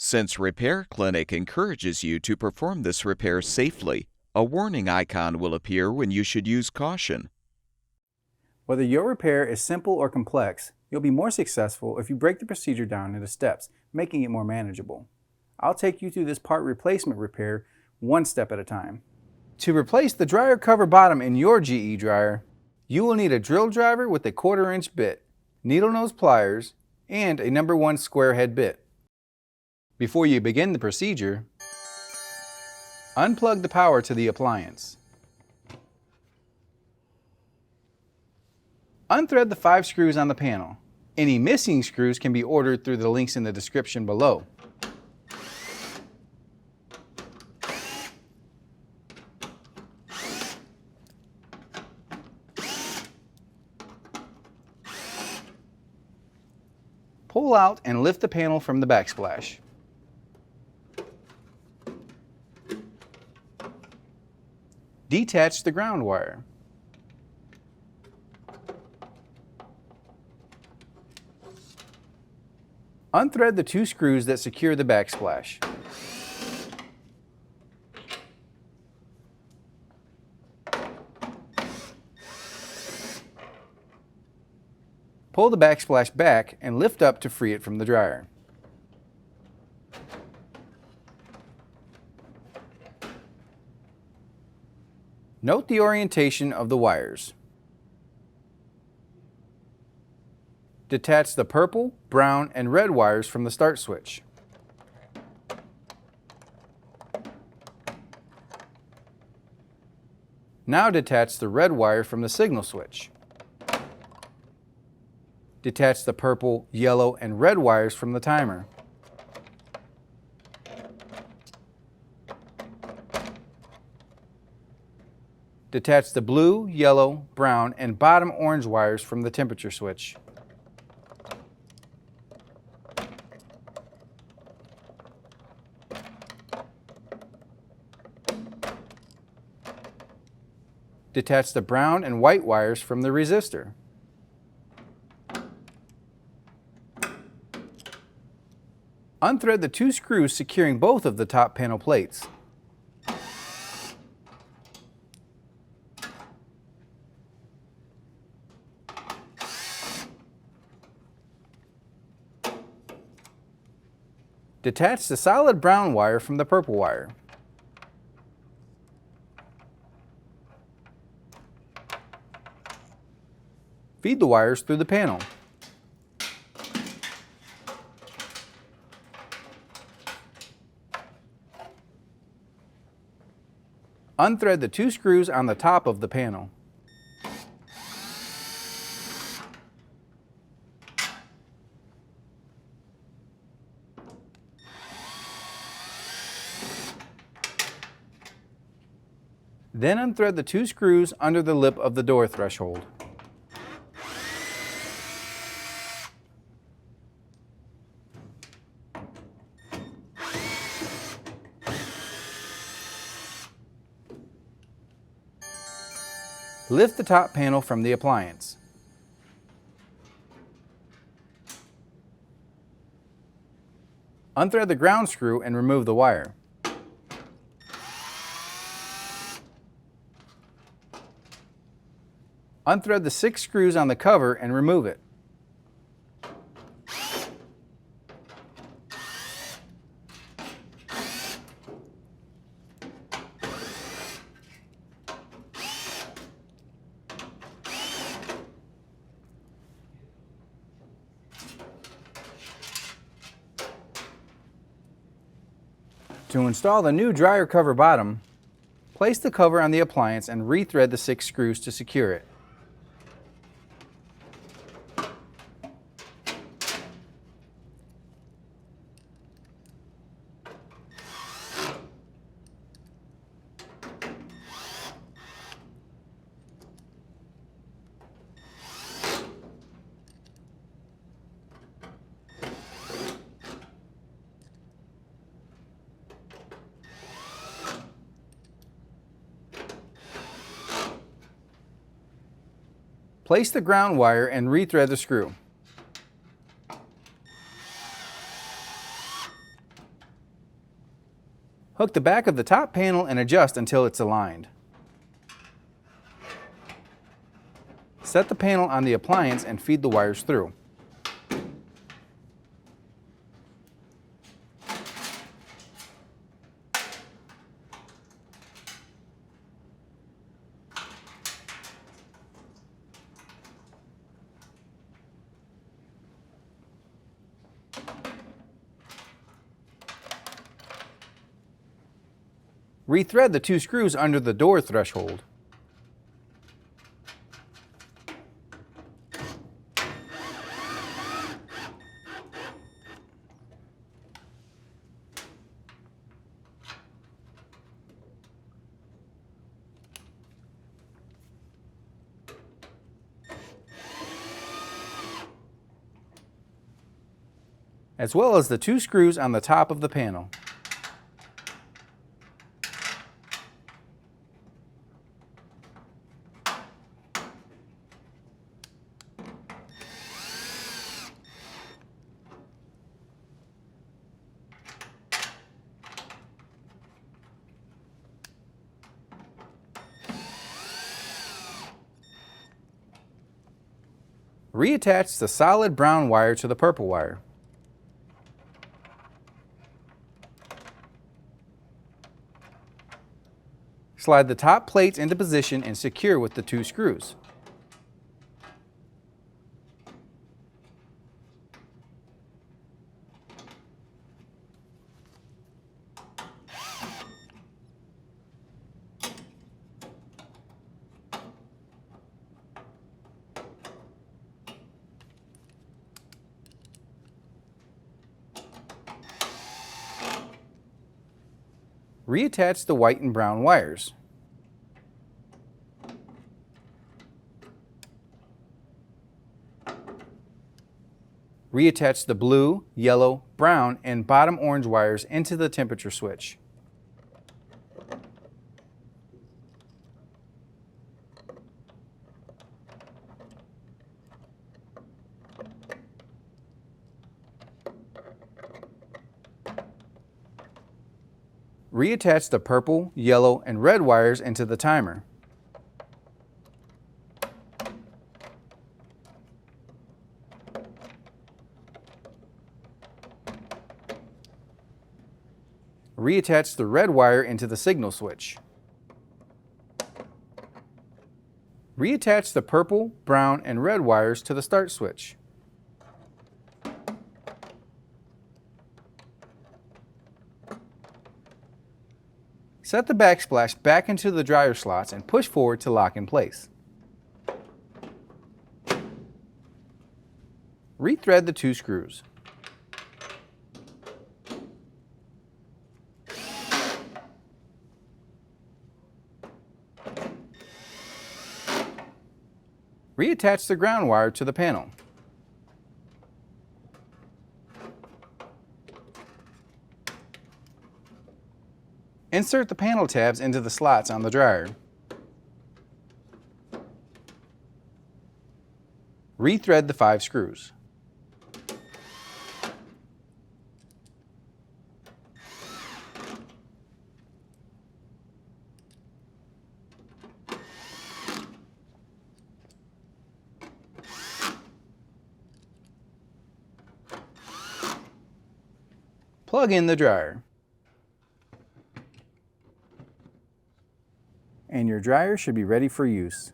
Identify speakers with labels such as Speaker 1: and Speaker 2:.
Speaker 1: Since Repair Clinic encourages you to perform this repair safely, a warning icon will appear when you should use caution.
Speaker 2: Whether your repair is simple or complex, you'll be more successful if you break the procedure down into steps, making it more manageable. I'll take you through this part replacement repair one step at a time. To replace the dryer cover bottom in your GE dryer, you will need a drill driver with a 1/4 inch bit, needle nose pliers, and a number 1 square head bit. Before you begin the procedure, unplug the power to the appliance. Unthread the 5 screws on the panel. Any missing screws can be ordered through the links in the description below. Pull out and lift the panel from the backsplash. Detach the ground wire. Unthread the 2 screws that secure the backsplash. Pull the backsplash back and lift up to free it from the dryer. Note the orientation of the wires. Detach the purple, brown, and red wires from the start switch. Now detach the red wire from the signal switch. Detach the purple, yellow, and red wires from the timer. Detach the blue, yellow, brown, and bottom orange wires from the temperature switch. Detach the brown and white wires from the resistor. Unthread the 2 screws securing both of the top panel plates. Detach the solid brown wire from the purple wire. Feed the wires through the panel. Unthread the 2 screws on the top of the panel. Then unthread the 2 screws under the lip of the door threshold. Lift the top panel from the appliance. Unthread the ground screw and remove the wire. Unthread the 6 screws on the cover and remove it. To install the new dryer cover bottom, place the cover on the appliance and rethread the 6 screws to secure it. Place the ground wire and rethread the screw. Hook the back of the top panel and adjust until it's aligned. Set the panel on the appliance and feed the wires through. Rethread the 2 screws under the door threshold. As well as the 2 screws on the top of the panel. Reattach the solid brown wire to the purple wire. Slide the top plates into position and secure with the 2 screws. Reattach the white and brown wires. Reattach the blue, yellow, brown, and bottom orange wires into the temperature switch. Reattach the purple, yellow, and red wires into the timer. Reattach the red wire into the signal switch. Reattach the purple, brown, and red wires to the start switch. Set the backsplash back into the dryer slots and push forward to lock in place. Rethread the 2 screws. Reattach the ground wire to the panel. Insert the panel tabs into the slots on the dryer. Rethread the 5 screws. Plug in the dryer. And your dryer should be ready for use.